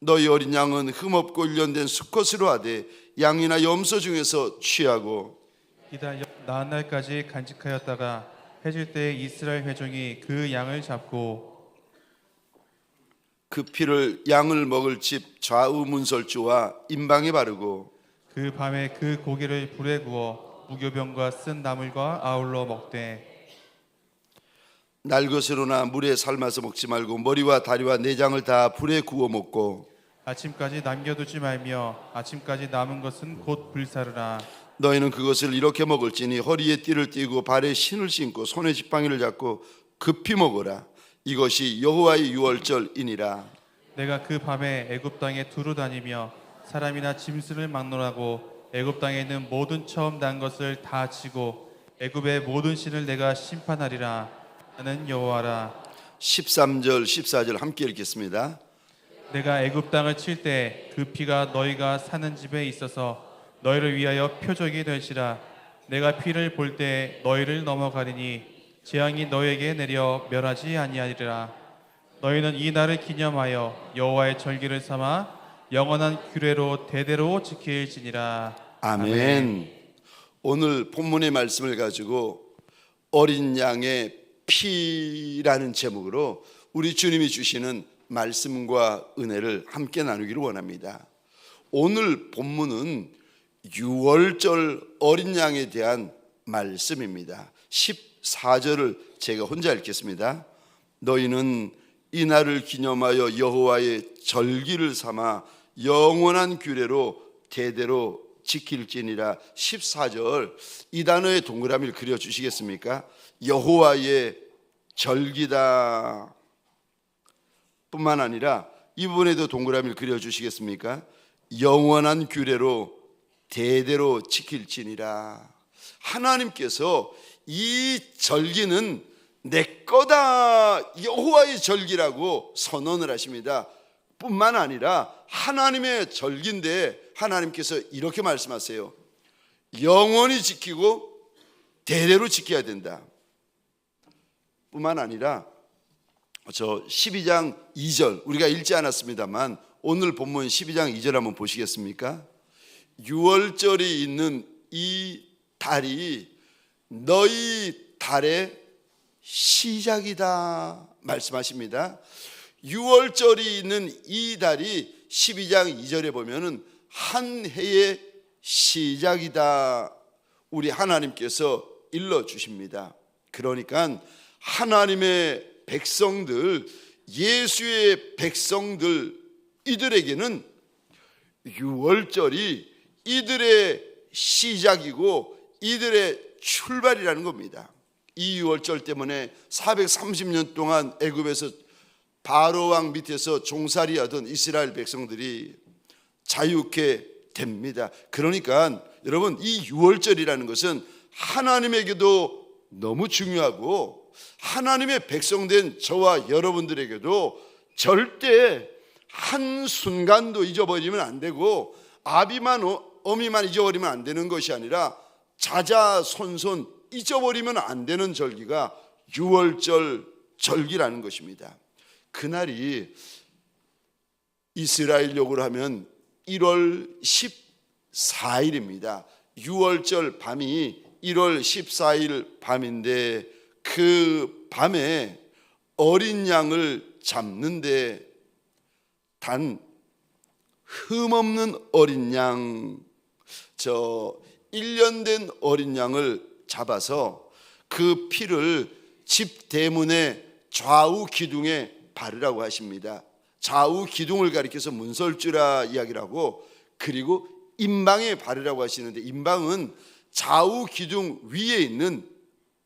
너희 어린 양은 흠없고 일련된 수컷으로 하되 양이나 염소 중에서 취하고 이다 나한 날까지 간직하였다가 해질 때 이스라엘 회중이 그 양을 잡고 그 피를 양을 먹을 집 좌우 문설주와 임방에 바르고 그 밤에 그 고기를 불에 구워 무교병과 쓴 나물과 아울러 먹되 날 것으로나 물에 삶아서 먹지 말고 머리와 다리와 내장을 다 불에 구워 먹고 아침까지 남겨두지 말며 아침까지 남은 것은 곧 불사르라. 너희는 그것을 이렇게 먹을지니 허리에 띠를 띠고 발에 신을 신고 손에 지팡이를 잡고 급히 먹어라. 이것이 여호와의 유월절이니라. 내가 그 밤에 애굽 땅에 두루 다니며 사람이나 짐승을 막론하고 애굽 땅에 있는 모든 처음 난 것을 다 치고 애굽의 모든 신을 내가 심판하리라. 나는 여호와라. 13절 14절 함께 읽겠습니다. 내가 애굽 땅을 칠 때 그 피가 너희가 사는 집에 있어서 너희를 위하여 표적이 될지라. 내가 피를 볼 때 너희를 넘어가리니 재앙이 너희에게 내려 멸하지 아니하리라. 너희는 이 날을 기념하여 여호와의 절기를 삼아 영원한 규례로 대대로 지킬지니라. 아멘. 오늘 본문의 말씀을 가지고 어린 양의 피라는 제목으로 우리 주님이 주시는 말씀과 은혜를 함께 나누기를 원합니다. 오늘 본문은 유월절 어린 양에 대한 말씀입니다. 14절을 제가 혼자 읽겠습니다. 너희는 이 날을 기념하여 여호와의 절기를 삼아 영원한 규례로 대대로 지킬지니라. 14절 이 단어의 동그라미를 그려주시겠습니까? 여호와의 절기다 뿐만 아니라 이 부분에도 동그라미를 그려주시겠습니까? 영원한 규례로 대대로 지킬지니라. 하나님께서 이 절기는 내 거다, 여호와의 절기라고 선언을 하십니다. 뿐만 아니라 하나님의 절기인데 하나님께서 이렇게 말씀하세요. 영원히 지키고 대대로 지켜야 된다. 뿐만 아니라 저 12장 2절 우리가 읽지 않았습니다만 오늘 본문 12장 2절 한번 보시겠습니까? 유월절이 있는 이 달이 너희 달의 시작이다 말씀하십니다. 유월절이 있는 이 달이 12장 2절에 보면은 한 해의 시작이다 우리 하나님께서 일러주십니다. 그러니까 하나님의 백성들, 예수의 백성들 이들에게는 유월절이 이들의 시작이고 이들의 출발이라는 겁니다. 이 유월절 때문에 430년 동안 애굽에서 바로 왕 밑에서 종살이하던 이스라엘 백성들이 자유케 됩니다. 그러니까 여러분 이 유월절이라는 것은 하나님에게도 너무 중요하고 하나님의 백성된 저와 여러분들에게도 절대 한순간도 잊어버리면 안 되고 아비만 어미만 잊어버리면 안 되는 것이 아니라 자자손손 잊어버리면 안 되는 절기가 유월절 절기라는 것입니다. 그날이 이스라엘력으로 하면 1월 14일입니다. 유월절 밤이 1월 14일 밤인데 그 밤에 어린 양을 잡는데 단 흠없는 어린 양, 저 1년 된 어린 양을 잡아서 그 피를 집 대문의 좌우 기둥에 바르라고 하십니다. 좌우 기둥을 가리켜서 문설주라 이야기를 하고 그리고 임방에 바르라고 하시는데 임방은 좌우 기둥 위에 있는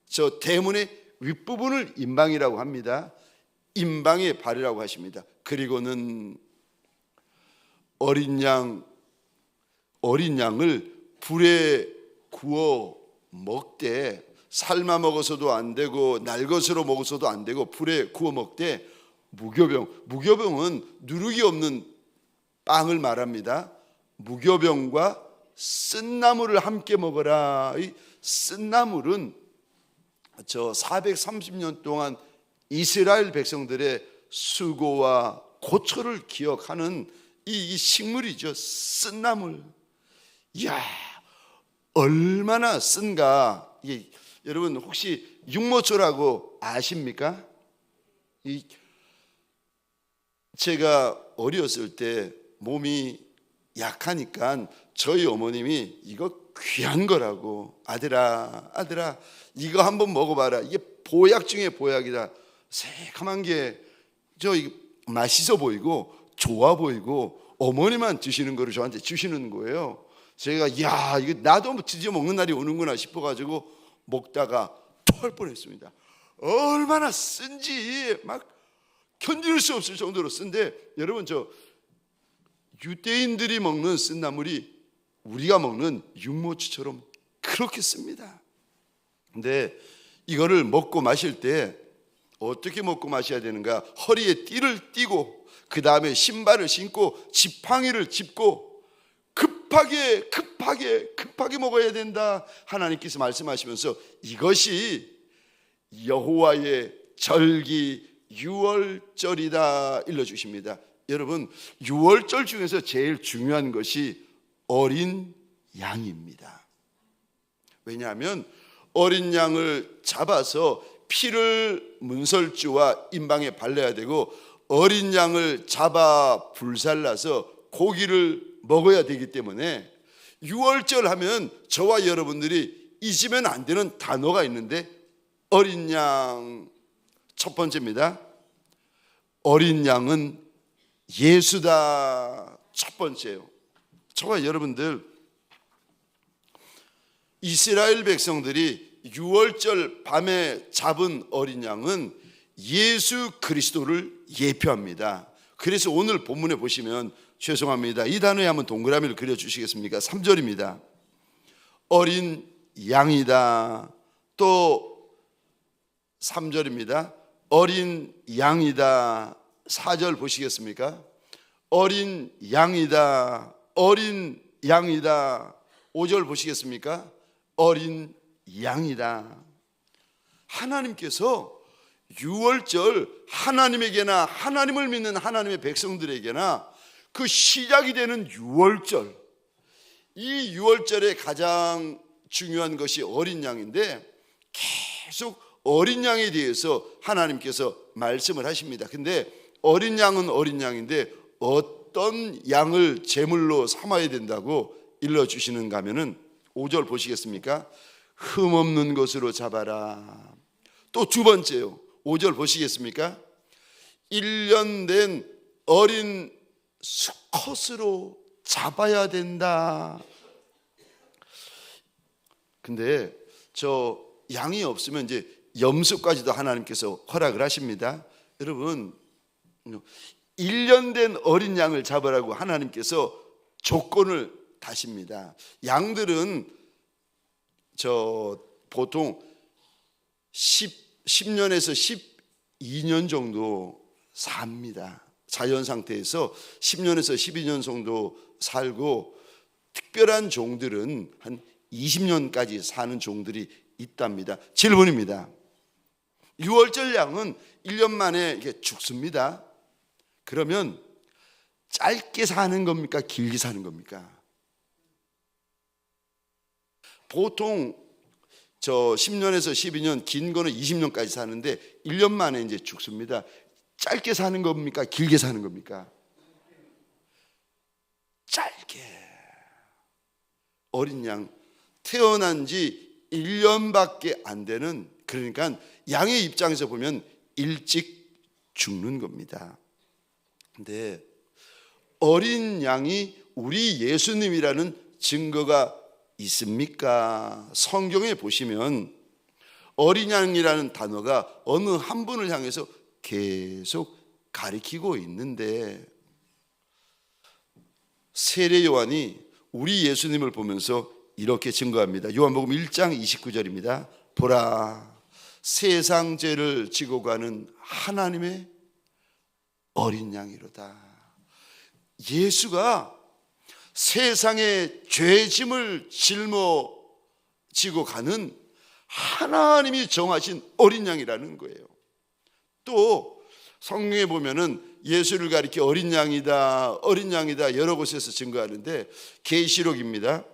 저 대문의 윗부분을 임방이라고 합니다. 임방에 바르라고 하십니다. 그리고는 어린 양을 불에 구워 먹되 삶아 먹어서도 안 되고 날 것으로 먹어서도 안 되고 불에 구워 먹되 무교병은 누룩이 없는 빵을 말합니다. 무교병과 쓴나물을 함께 먹어라. 이 쓴나물은 저 430년 동안 이스라엘 백성들의 수고와 고초를 기억하는 이 식물이죠. 쓴나물. 이야, 얼마나 쓴가. 이게 여러분 혹시 육모초라고 아십니까? 제가 어렸을 때 몸이 약하니까 저희 어머님이 이거 귀한 거라고, 아들아 이거 한번 먹어봐라. 이게 보약 중에 보약이다. 새카만 게 맛있어 보이고 좋아 보이고 어머니만 드시는 거를 저한테 주시는 거예요. 제가 야, 이거 나도 드디어 먹는 날이 오는구나 싶어가지고 먹다가 토할 뻔했습니다. 얼마나 쓴지 막 견딜 수 없을 정도로 쓴데, 여러분 저 유대인들이 먹는 쓴나물이 우리가 먹는 육모초처럼 그렇게 씁니다. 근데 이거를 먹고 마실 때 어떻게 먹고 마셔야 되는가? 허리에 띠를 띠고 그 다음에 신발을 신고 지팡이를 짚고 급하게 먹어야 된다. 하나님께서 말씀하시면서 이것이 여호와의 절기 유월절이다 일러주십니다. 여러분, 유월절 중에서 제일 중요한 것이 어린 양입니다. 왜냐하면 어린 양을 잡아서 피를 문설주와 임방에 발라야 되고, 어린 양을 잡아 불살라서 고기를 먹어야 되기 때문에 유월절 하면 저와 여러분들이 잊으면 안 되는 단어가 있는데, 어린 양 첫 번째입니다. 어린 양은 예수다. 첫 번째예요. 저와 여러분들, 이스라엘 백성들이 유월절 밤에 잡은 어린 양은 예수 그리스도를 예표합니다. 그래서 오늘 본문에 보시면, 죄송합니다, 이 단어에 한번 동그라미를 그려주시겠습니까? 3절입니다. 어린 양이다. 또 3절입니다. 어린 양이다. 4절 보시겠습니까? 어린 양이다. 어린 양이다. 5절 보시겠습니까? 어린 양이다. 하나님께서 유월절 하나님에게나 하나님을 믿는 하나님의 백성들에게나 그 시작이 되는 유월절, 이 유월절에 가장 중요한 것이 어린 양인데, 계속 어린 양에 대해서 하나님께서 말씀을 하십니다. 근데 어린 양은 어린 양인데 어떤 양을 제물로 삼아야 된다고 일러주시는가 하면은 5절 보시겠습니까? 흠없는 것으로 잡아라. 또 두 번째요, 5절 보시겠습니까? 1년 된 어린 수컷으로 잡아야 된다. 근데 저 양이 없으면 이제 염소까지도 하나님께서 허락을 하십니다. 여러분, 1년 된 어린 양을 잡으라고 하나님께서 조건을 다십니다. 양들은 보통 10년에서 12년 정도 삽니다. 자연 상태에서 10년에서 12년 정도 살고, 특별한 종들은 한 20년까지 사는 종들이 있답니다. 질문입니다. 유월절 양은 1년 만에 이렇게 죽습니다. 그러면 짧게 사는 겁니까? 길게 사는 겁니까? 보통 10년에서 12년, 긴 거는 20년까지 사는데 1년 만에 이제 죽습니다. 짧게 사는 겁니까? 길게 사는 겁니까? 짧게. 어린 양, 태어난 지 1년밖에 안 되는, 그러니까 양의 입장에서 보면 일찍 죽는 겁니다. 근데 어린 양이 우리 예수님이라는 증거가 있습니까? 성경에 보시면 어린 양이라는 단어가 어느 한 분을 향해서 계속 가리키고 있는데, 세례 요한이 우리 예수님을 보면서 이렇게 증거합니다. 요한복음 1장 29절입니다. 보라, 세상 죄를 지고 가는 하나님의 어린 양이로다. 예수가 세상의 죄짐을 짊어지고 가는 하나님이 정하신 어린 양이라는 거예요. 또 성경에 보면은 예수를 가리켜 어린 양이다, 어린 양이다 여러 곳에서 증거하는데 계시록입니다.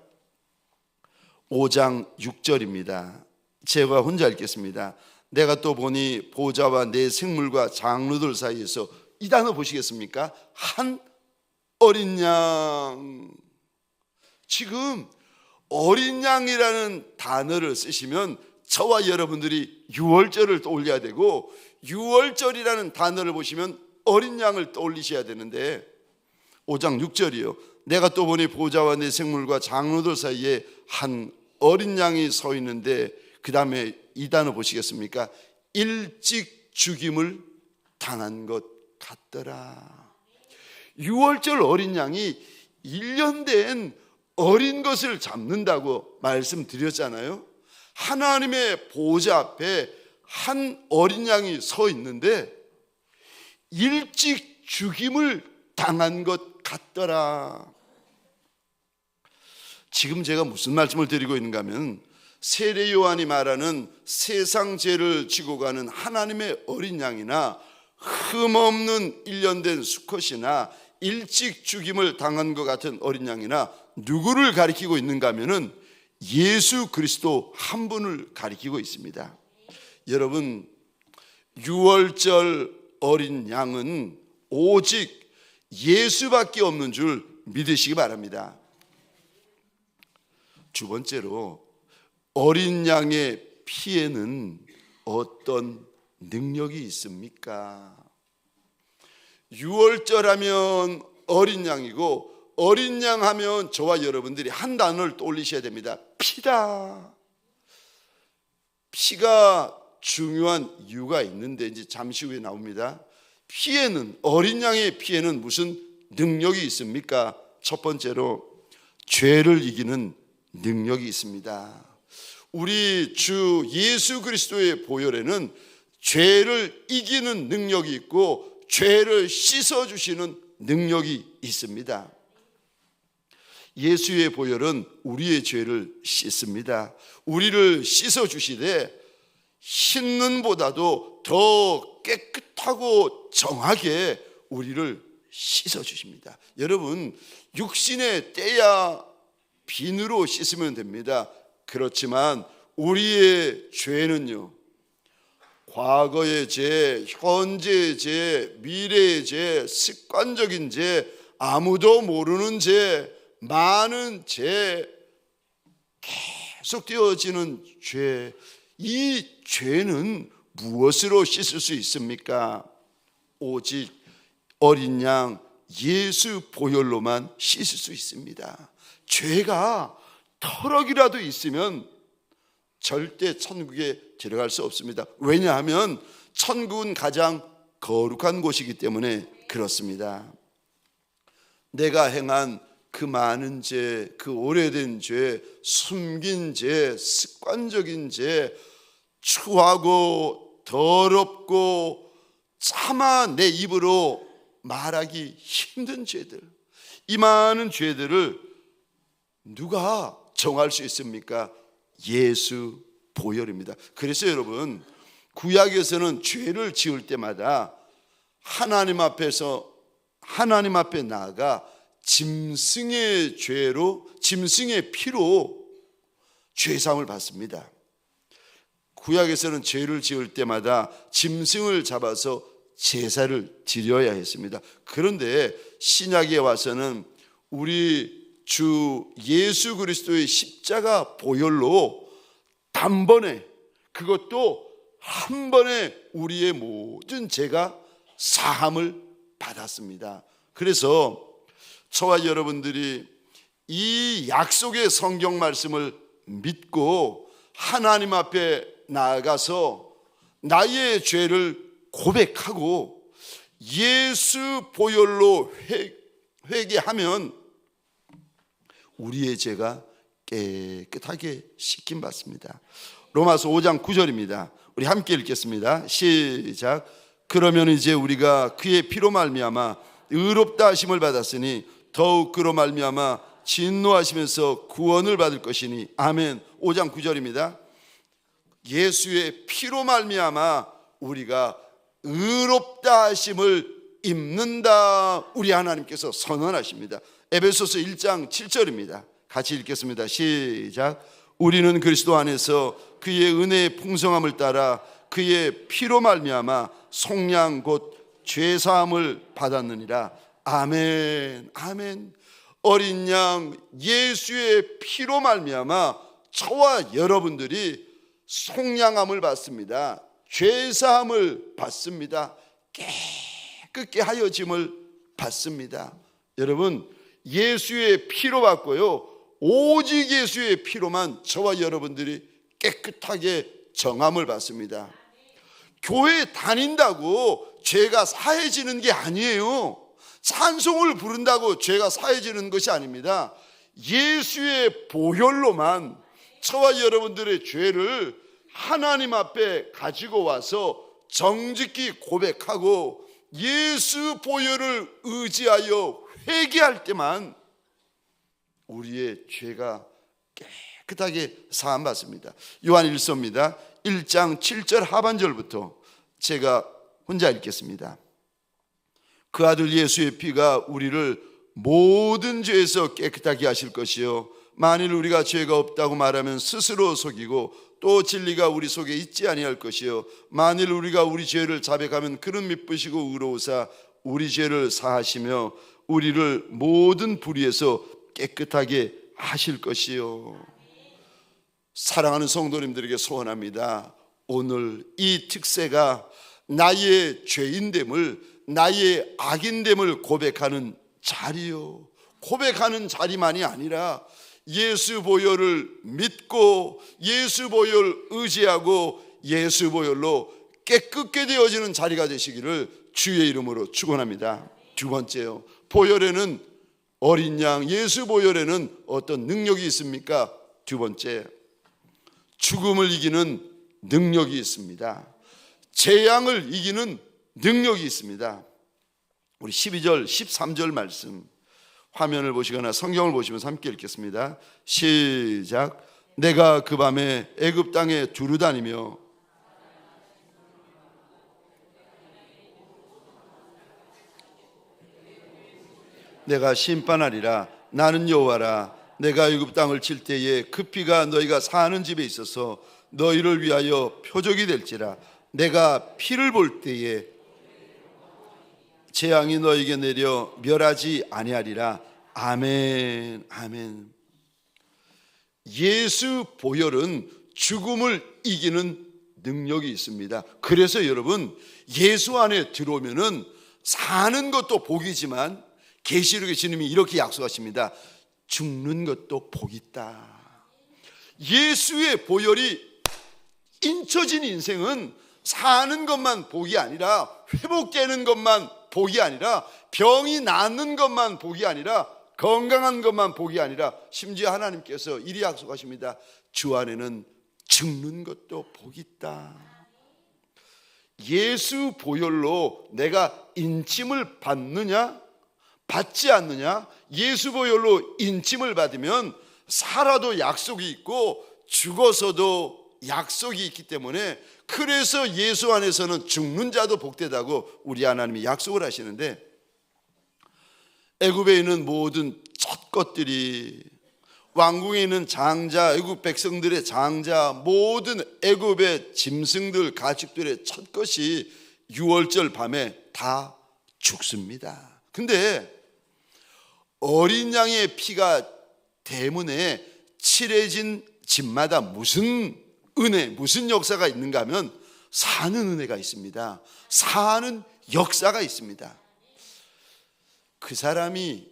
5장 6절입니다. 제가 혼자 읽겠습니다. 내가 또 보니 보좌와 내 생물과 장로들 사이에서, 이 단어 보시겠습니까? 한 어린 양. 지금 어린 양이라는 단어를 쓰시면 저와 여러분들이 유월절을 떠올려야 되고, 유월절이라는 단어를 보시면 어린 양을 떠올리셔야 되는데, 5장 6절이요. 내가 또 보니 보좌와 내 생물과 장로들 사이에 한 어린 양이 서 있는데, 그 다음에 이 단어 보시겠습니까? 일찍 죽임을 당한 것 같더라. 유월절 어린 양이 1년 된 어린 것을 잡는다고 말씀드렸잖아요. 하나님의 보좌 앞에 한 어린 양이 서 있는데 일찍 죽임을 당한 것 같더라. 지금 제가 무슨 말씀을 드리고 있는가 하면, 세례 요한이 말하는 세상 죄를 지고 가는 하나님의 어린 양이나 흠없는 1년 된 수컷이나 일찍 죽임을 당한 것 같은 어린 양이나 누구를 가리키고 있는가 하면은 예수 그리스도 한 분을 가리키고 있습니다. 여러분, 유월절 어린 양은 오직 예수밖에 없는 줄 믿으시기 바랍니다. 두 번째로, 어린 양의 피에는 어떤 능력이 있습니까? 유월절하면 어린 양이고, 어린 양 하면 저와 여러분들이 한 단어를 떠올리셔야 됩니다. 피다. 피가 중요한 이유가 있는데 이제 잠시 후에 나옵니다. 피에는, 어린 양의 피에는 무슨 능력이 있습니까? 첫 번째로 죄를 이기는 능력이 있습니다. 우리 주 예수 그리스도의 보혈에는 죄를 이기는 능력이 있고 죄를 씻어주시는 능력이 있습니다. 예수의 보혈은 우리의 죄를 씻습니다. 우리를 씻어주시되 씻는보다도 더 깨끗하고 정하게 우리를 씻어주십니다. 여러분, 육신의 때야 비누로 씻으면 됩니다. 그렇지만 우리의 죄는요, 과거의 죄, 현재의 죄, 미래의 죄, 습관적인 죄, 아무도 모르는 죄, 많은 죄, 계속 되어지는 죄, 이 죄는 무엇으로 씻을 수 있습니까? 오직 어린 양 예수 보혈로만 씻을 수 있습니다. 죄가 터럭이라도 있으면 절대 천국에 들어갈 수 없습니다. 왜냐하면 천국은 가장 거룩한 곳이기 때문에 그렇습니다. 내가 행한 그 많은 죄, 그 오래된 죄, 숨긴 죄, 습관적인 죄, 추하고 더럽고 차마 내 입으로 말하기 힘든 죄들, 이 많은 죄들을 누가 정할 수 있습니까? 예수 보혈입니다. 그래서 여러분, 구약에서는 죄를 지을 때마다 하나님 앞에 나아가 짐승의 피로 죄사함을 받습니다. 구약에서는 죄를 지을 때마다 짐승을 잡아서 제사를 드려야 했습니다. 그런데 신약에 와서는 우리 주 예수 그리스도의 십자가 보혈로 단번에, 그것도 한 번에 우리의 모든 죄가 사함을 받았습니다. 그래서 저와 여러분들이 이 약속의 성경 말씀을 믿고 하나님 앞에 나아가서 나의 죄를 고백하고 예수 보혈로 회개하면 우리의 죄가 깨끗하게 씻김 받습니다. 로마서 5장 9절입니다. 우리 함께 읽겠습니다. 시작. 그러면 이제 우리가 그의 피로 말미암아 의롭다 하심을 받았으니 더욱 그로 말미암아 진노하시면서 구원을 받을 것이니. 아멘. 5장 9절입니다. 예수의 피로 말미암아 우리가 의롭다 하심을 입는다. 우리 하나님께서 선언하십니다. 에베소서 1장 7절입니다. 같이 읽겠습니다. 시작. 우리는 그리스도 안에서 그의 은혜의 풍성함을 따라 그의 피로 말미암아 속량 곧 죄사함을 받았느니라. 아멘. 아멘. 어린 양 예수의 피로 말미암아 저와 여러분들이 속량함을 받습니다. 죄사함을 받습니다. 깨끗게 하여짐을 받습니다. 여러분, 예수의 피로 받고요, 오직 예수의 피로만 저와 여러분들이 깨끗하게 정함을 받습니다. 교회 다닌다고 죄가 사해지는 게 아니에요. 찬송을 부른다고 죄가 사해지는 것이 아닙니다. 예수의 보혈로만 저와 여러분들의 죄를 하나님 앞에 가지고 와서 정직히 고백하고 예수 보혈을 의지하여 회개할 때만 우리의 죄가 깨끗하게 사함받습니다. 요한 1서입니다. 1장 7절 하반절부터 제가 혼자 읽겠습니다. 그 아들 예수의 피가 우리를 모든 죄에서 깨끗하게 하실 것이요, 만일 우리가 죄가 없다고 말하면 스스로 속이고 또 진리가 우리 속에 있지 아니할 것이요, 만일 우리가 우리 죄를 자백하면 그는 미쁘시고 의로우사 우리 죄를 사하시며 우리를 모든 불의에서 깨끗하게 하실 것이요. 사랑하는 성도님들에게 소원합니다. 오늘 이 특세가 나의 죄인됨을, 나의 악인됨을 고백하는 자리요, 고백하는 자리만이 아니라 예수 보혈을 믿고 예수 보혈 의지하고 예수 보혈로 깨끗게 되어지는 자리가 되시기를 주의 이름으로 축원합니다. 두 번째요, 보혈에는, 어린 양 예수 보혈에는 어떤 능력이 있습니까? 두 번째, 죽음을 이기는 능력이 있습니다. 재앙을 이기는 능력이 있습니다. 우리 12절 13절 말씀 화면을 보시거나 성경을 보시면서 함께 읽겠습니다. 시작. 내가 그 밤에 애굽 땅에 두루 다니며 내가 심판하리라. 나는 여호와라. 내가 애굽 땅을 칠 때에 그 피가 너희가 사는 집에 있어서 너희를 위하여 표적이 될지라. 내가 피를 볼 때에 재앙이 너희에게 내려 멸하지 아니하리라. 아멘. 아멘. 예수 보혈은 죽음을 이기는 능력이 있습니다. 그래서 여러분, 예수 안에 들어오면은 사는 것도 복이지만 계시록의 주님이 이렇게 약속하십니다. 죽는 것도 복이 있다. 예수의 보혈이 인쳐진 인생은 사는 것만 복이 아니라, 회복되는 것만 복이 아니라, 병이 낫는 것만 복이 아니라, 건강한 것만 복이 아니라, 심지어 하나님께서 이리 약속하십니다. 주 안에는 죽는 것도 복이 있다. 예수 보혈로 내가 인침을 받느냐 받지 않느냐? 예수 보혈로 인침을 받으면 살아도 약속이 있고 죽어서도 약속이 있기 때문에, 그래서 예수 안에서는 죽는 자도 복되다고 우리 하나님이 약속을 하시는데, 애굽에 있는 모든 첫 것들이, 왕궁에 있는 장자, 애굽 백성들의 장자, 모든 애굽의 짐승들, 가축들의 첫 것이 유월절 밤에 다 죽습니다. 근데 어린 양의 피가 때문에 칠해진 집마다 무슨 은혜, 무슨 역사가 있는가 하면 사는 은혜가 있습니다. 사는 역사가 있습니다. 그 사람이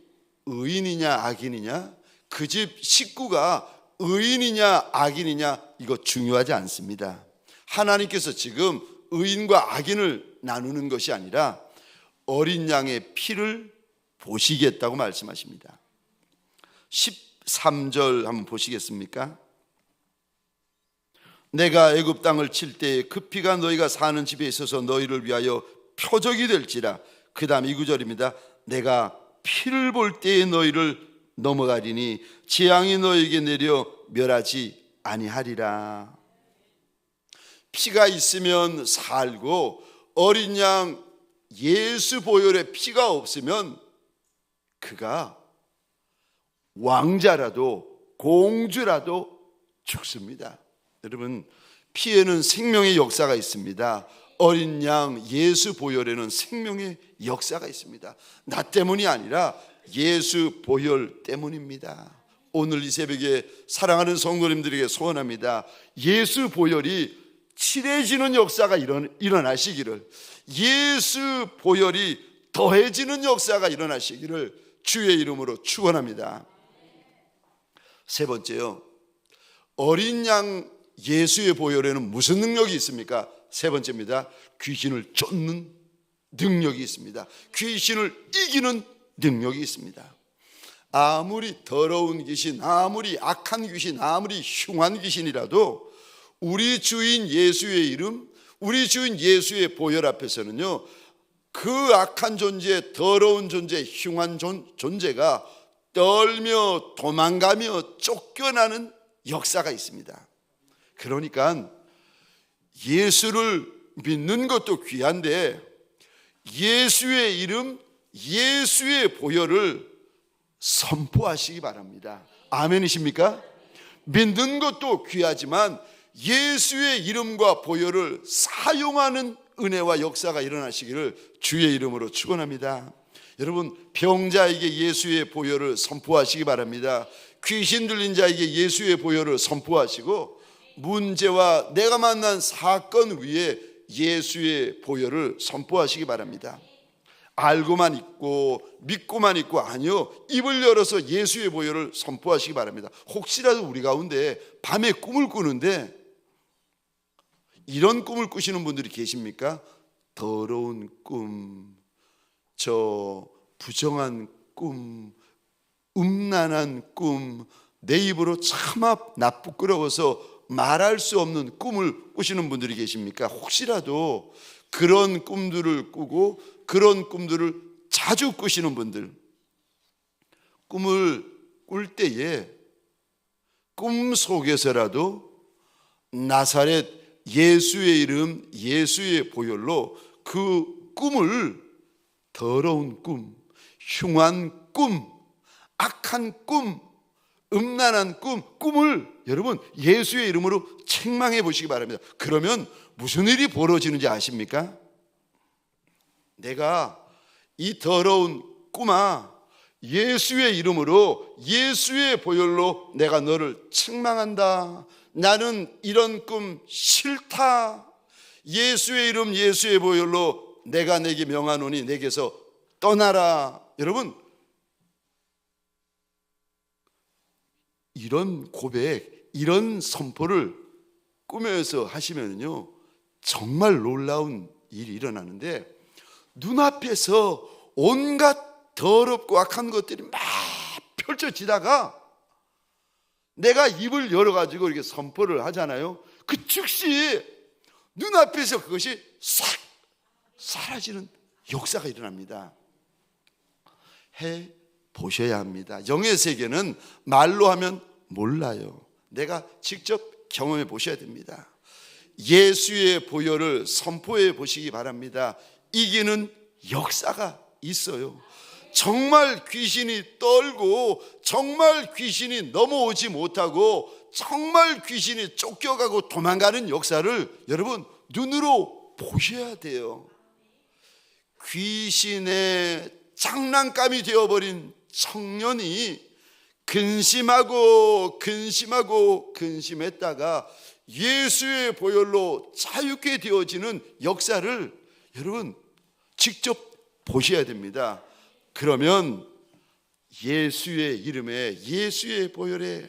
의인이냐 악인이냐, 그 집 식구가 의인이냐 악인이냐, 이거 중요하지 않습니다. 하나님께서 지금 의인과 악인을 나누는 것이 아니라 어린 양의 피를 보시겠다고 말씀하십니다. 13절 한번 보시겠습니까? 내가 애굽 땅을 칠 때에 그 피가 너희가 사는 집에 있어서 너희를 위하여 표적이 될지라. 그 다음 2구절입니다. 내가 피를 볼 때에 너희를 넘어가리니 재앙이 너희에게 내려 멸하지 아니하리라. 피가 있으면 살고 어린 양 예수 보혈의 피가 없으면 그가 왕자라도 공주라도 죽습니다. 여러분, 피에는 생명의 역사가 있습니다. 어린 양 예수 보혈에는 생명의 역사가 있습니다. 나 때문이 아니라 예수 보혈 때문입니다. 오늘 이 새벽에 사랑하는 성도님들에게 소원합니다. 예수 보혈이 칠해지는 역사가 일어나시기를, 예수 보혈이 더해지는 역사가 일어나시기를 주의 이름으로 축원합니다. 세 번째요, 어린 양 예수의 보혈에는 무슨 능력이 있습니까? 세 번째입니다. 귀신을 쫓는 능력이 있습니다. 귀신을 이기는 능력이 있습니다. 아무리 더러운 귀신, 아무리 악한 귀신, 아무리 흉한 귀신이라도 우리 주인 예수의 이름, 우리 주인 예수의 보혈 앞에서는요, 그 악한 존재, 더러운 존재, 흉한 존재가 떨며 도망가며 쫓겨나는 역사가 있습니다. 그러니까 예수를 믿는 것도 귀한데 예수의 이름, 예수의 보혈을 선포하시기 바랍니다. 아멘이십니까? 믿는 것도 귀하지만 예수의 이름과 보혈을 사용하는 은혜와 역사가 일어나시기를 주의 이름으로 축원합니다. 여러분, 병자에게 예수의 보혈을 선포하시기 바랍니다. 귀신 들린 자에게 예수의 보혈을 선포하시고, 문제와 내가 만난 사건 위에 예수의 보혈을 선포하시기 바랍니다. 알고만 있고 믿고만 있고 아니요, 입을 열어서 예수의 보혈을 선포하시기 바랍니다. 혹시라도 우리 가운데 밤에 꿈을 꾸는데 이런 꿈을 꾸시는 분들이 계십니까? 더러운 꿈, 저 부정한 꿈, 음란한 꿈, 내 입으로 차마 나쁘끄러워서 말할 수 없는 꿈을 꾸시는 분들이 계십니까? 혹시라도 그런 꿈들을 꾸고 그런 꿈들을 자주 꾸시는 분들, 꿈을 꿀 때에 꿈 속에서라도 나사렛 예수의 이름, 예수의 보혈로 그 꿈을, 더러운 꿈, 흉한 꿈, 악한 꿈, 음란한 꿈을 여러분 예수의 이름으로 책망해 보시기 바랍니다. 그러면 무슨 일이 벌어지는지 아십니까? 내가 이 더러운 꿈아, 예수의 이름으로, 예수의 보혈로 내가 너를 책망한다. 나는 이런 꿈 싫다. 예수의 이름, 예수의 보혈로 내가 내게 명하노니 내게서 떠나라. 여러분, 이런 고백, 이런 선포를 꿈에서 하시면요, 정말 놀라운 일이 일어나는데, 눈앞에서 온갖 더럽고 악한 것들이 막 펼쳐지다가 내가 입을 열어가지고 이렇게 선포를 하잖아요. 그 즉시 눈앞에서 그것이 싹 사라지는 역사가 일어납니다. 해 보셔야 합니다. 영의 세계는 말로 하면 몰라요. 내가 직접 경험해 보셔야 됩니다. 예수의 보혈을 선포해 보시기 바랍니다. 이기는 역사가 있어요. 정말 귀신이 떨고, 정말 귀신이 넘어오지 못하고, 정말 귀신이 쫓겨가고 도망가는 역사를 여러분 눈으로 보셔야 돼요. 귀신의 장난감이 되어버린 청년이 근심했다가 예수의 보혈로 자유케 되어지는 역사를 여러분 직접 보셔야 됩니다. 그러면 예수의 이름에, 예수의 보혈에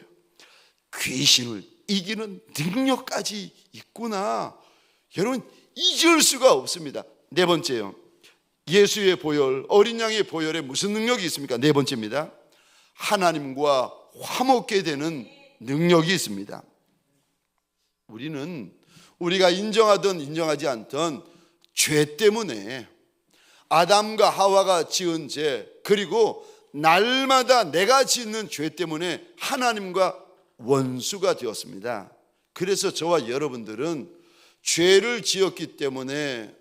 귀신을 이기는 능력까지 있구나, 여러분 잊을 수가 없습니다. 네 번째요, 예수의 보혈, 어린 양의 보혈에 무슨 능력이 있습니까? 네 번째입니다. 하나님과 화목게 되는 능력이 있습니다. 우리는 우리가 인정하든 인정하지 않든 죄 때문에, 아담과 하와가 지은 죄, 그리고 날마다 내가 짓는 죄 때문에 하나님과 원수가 되었습니다. 그래서 저와 여러분들은 죄를 지었기 때문에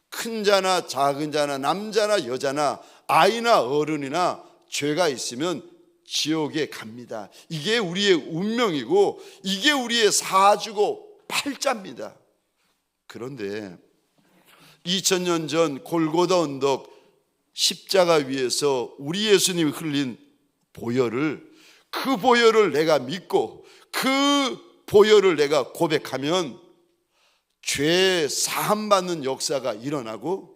큰 자나 작은 자나 남자나 여자나 아이나 어른이나 죄가 있으면 지옥에 갑니다. 이게 우리의 운명이고 이게 우리의 사주고 팔자입니다. 그런데 2000년 전 골고다 언덕 십자가 위에서 우리 예수님이 흘린 보혈을, 그 보혈을 내가 믿고 그 보혈을 내가 고백하면 죄 사함 받는 역사가 일어나고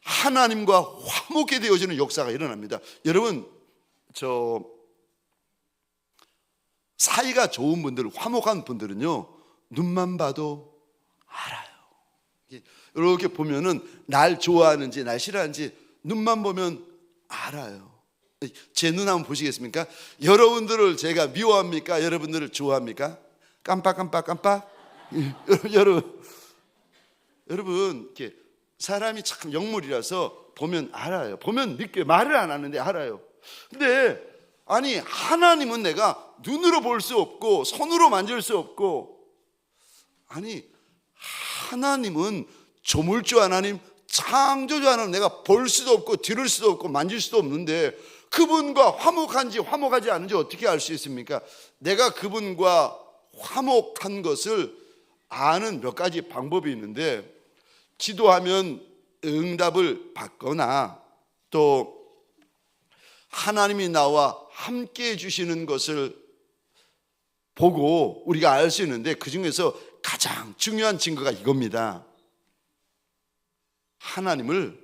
하나님과 화목게 되어지는 역사가 일어납니다. 여러분, 저 사이가 좋은 분들, 화목한 분들은요, 눈만 봐도 알아요. 이렇게 보면은 날 좋아하는지 날 싫어하는지 눈만 보면 알아요. 제 눈 한번 보시겠습니까? 여러분들을 제가 미워합니까? 여러분들을 좋아합니까? 깜빡 여러분 이렇게 사람이 참 영물이라서 보면 알아요. 보면 느껴요. 말을 안 하는데 알아요. 근데 아니, 하나님은 내가 눈으로 볼 수 없고 손으로 만질 수 없고, 아니 하나님은 조물주 하나님, 창조주 하나님, 내가 볼 수도 없고 들을 수도 없고 만질 수도 없는데 그분과 화목한지 화목하지 않은지 어떻게 알 수 있습니까? 내가 그분과 화목한 것을 아는 몇 가지 방법이 있는데, 기도하면 응답을 받거나 또 하나님이 나와 함께 해주시는 것을 보고 우리가 알 수 있는데, 그 중에서 가장 중요한 증거가 이겁니다. 하나님을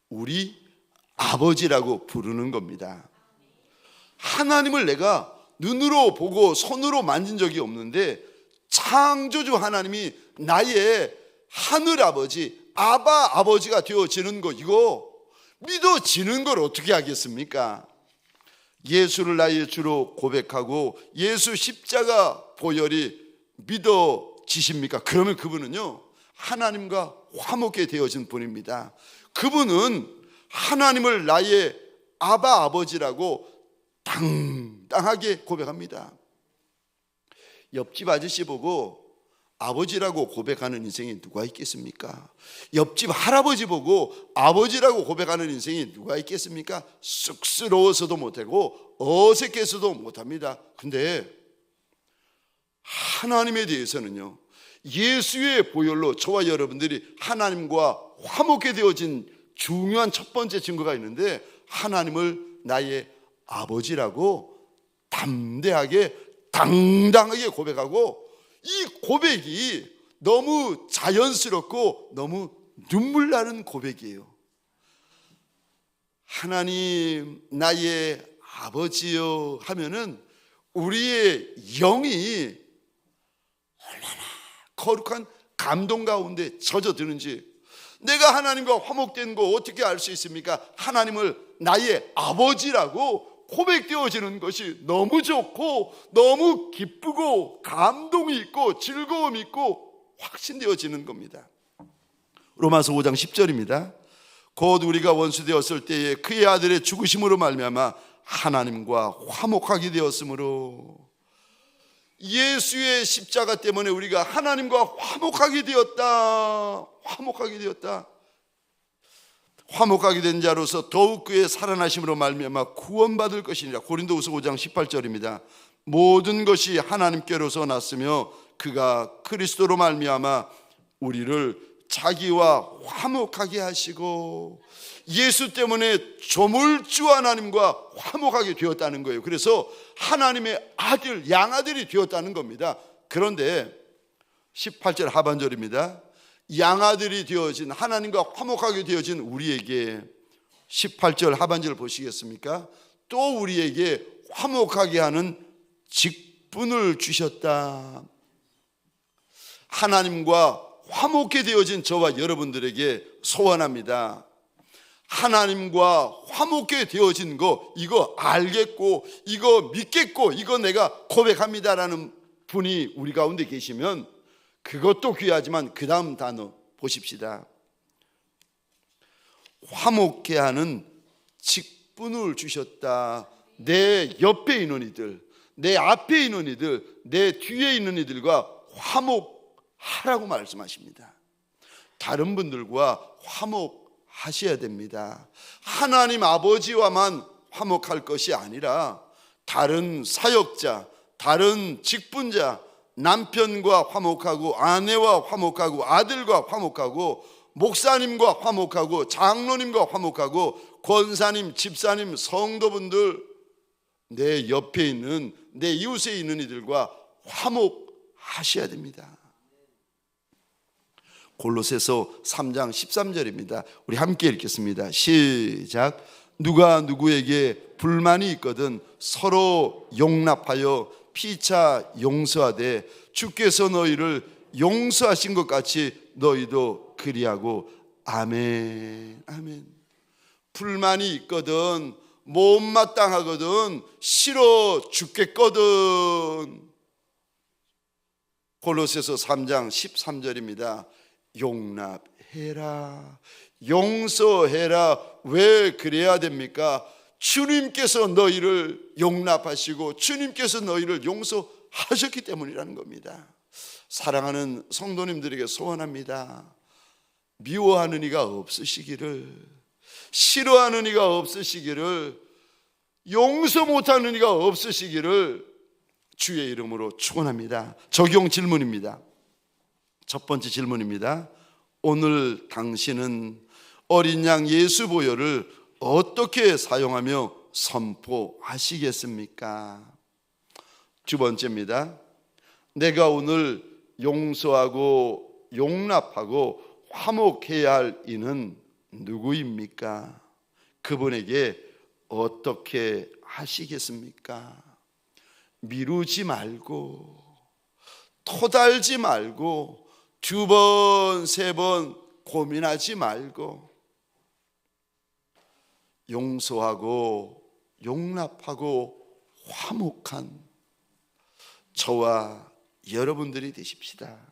우리 아버지라고 부르는 겁니다. 하나님을 내가 눈으로 보고 손으로 만진 적이 없는데 창조주 하나님이 나의 하늘 아버지, 아바 아버지가 되어지는 거, 이거 믿어지는 걸 어떻게 하겠습니까? 예수를 나의 주로 고백하고 예수 십자가 보혈이 믿어지십니까? 그러면 그분은요, 하나님과 화목게 되어진 분입니다. 그분은 하나님을 나의 아바 아버지라고 당당하게 고백합니다. 옆집 아저씨 보고 아버지라고 고백하는 인생이 누가 있겠습니까? 옆집 할아버지 보고 아버지라고 고백하는 인생이 누가 있겠습니까? 쑥스러워서도 못하고 어색해서도 못합니다. 근데 하나님에 대해서는요, 예수의 보혈로 저와 여러분들이 하나님과 화목게 되어진 중요한 첫 번째 증거가 있는데, 하나님을 나의 아버지라고 담대하게 당당하게 고백하고, 이 고백이 너무 자연스럽고 너무 눈물 나는 고백이에요. 하나님 나의 아버지요 하면은 우리의 영이 얼마나 거룩한 감동 가운데 젖어드는지, 내가 하나님과 화목된 거 어떻게 알 수 있습니까? 하나님을 나의 아버지라고 고백되어지는 것이 너무 좋고 너무 기쁘고 감동이 있고 즐거움이 있고 확신되어지는 겁니다. 로마서 5장 10절입니다. 곧 우리가 원수 되었을 때에 그의 아들의 죽으심으로 말미암아 하나님과 화목하게 되었으므로, 예수의 십자가 때문에 우리가 하나님과 화목하게 되었다. 화목하게 되었다. 화목하게 된 자로서 더욱 그의 살아나심으로 말미암아 구원받을 것이니라. 고린도후서 5장 18절입니다. 모든 것이 하나님께로서 났으며 그가 그리스도로 말미암아 우리를 자기와 화목하게 하시고, 예수 때문에 조물주 하나님과 화목하게 되었다는 거예요. 그래서 하나님의 아들, 양아들이 되었다는 겁니다. 그런데 18절 하반절입니다. 양아들이 되어진, 하나님과 화목하게 되어진 우리에게 18절 하반절 보시겠습니까? 또 우리에게 화목하게 하는 직분을 주셨다. 하나님과 화목해 되어진 저와 여러분들에게 소원합니다. 하나님과 화목해 되어진 거, 이거 알겠고 이거 믿겠고 이거 내가 고백합니다라는 분이 우리 가운데 계시면 그것도 귀하지만 그 다음 단어 보십시다. 화목해 하는 직분을 주셨다. 내 옆에 있는 이들, 내 앞에 있는 이들, 내 뒤에 있는 이들과 화목하라고 말씀하십니다. 다른 분들과 화목하셔야 됩니다. 하나님 아버지와만 화목할 것이 아니라 다른 사역자, 다른 직분자, 남편과 화목하고 아내와 화목하고 아들과 화목하고 목사님과 화목하고 장로님과 화목하고 권사님, 집사님, 성도분들, 내 옆에 있는 내 이웃에 있는 이들과 화목하셔야 됩니다. 골로새서 3장 13절입니다. 우리 함께 읽겠습니다. 시작. 누가 누구에게 불만이 있거든 서로 용납하여 피차 용서하되 주께서 너희를 용서하신 것 같이 너희도 그리하고. 아멘. 아멘. 불만이 있거든, 못마땅하거든, 싫어 죽겠거든. 골로새서 3장 13절입니다. 용납해라, 용서해라. 왜 그래야 됩니까? 주님께서 너희를 용납하시고 주님께서 너희를 용서하셨기 때문이라는 겁니다. 사랑하는 성도님들에게 소원합니다. 미워하는 이가 없으시기를, 싫어하는 이가 없으시기를, 용서 못하는 이가 없으시기를 주의 이름으로 축원합니다. 적용 질문입니다. 첫 번째 질문입니다. 오늘 당신은 어린 양 예수 보혈을 어떻게 사용하며 선포하시겠습니까? 두 번째입니다. 내가 오늘 용서하고 용납하고 화목해야 할 이는 누구입니까? 그분에게 어떻게 하시겠습니까? 미루지 말고 토달지 말고 두 번, 세 번 고민하지 말고 용서하고 용납하고 화목한 저와 여러분들이 되십시다.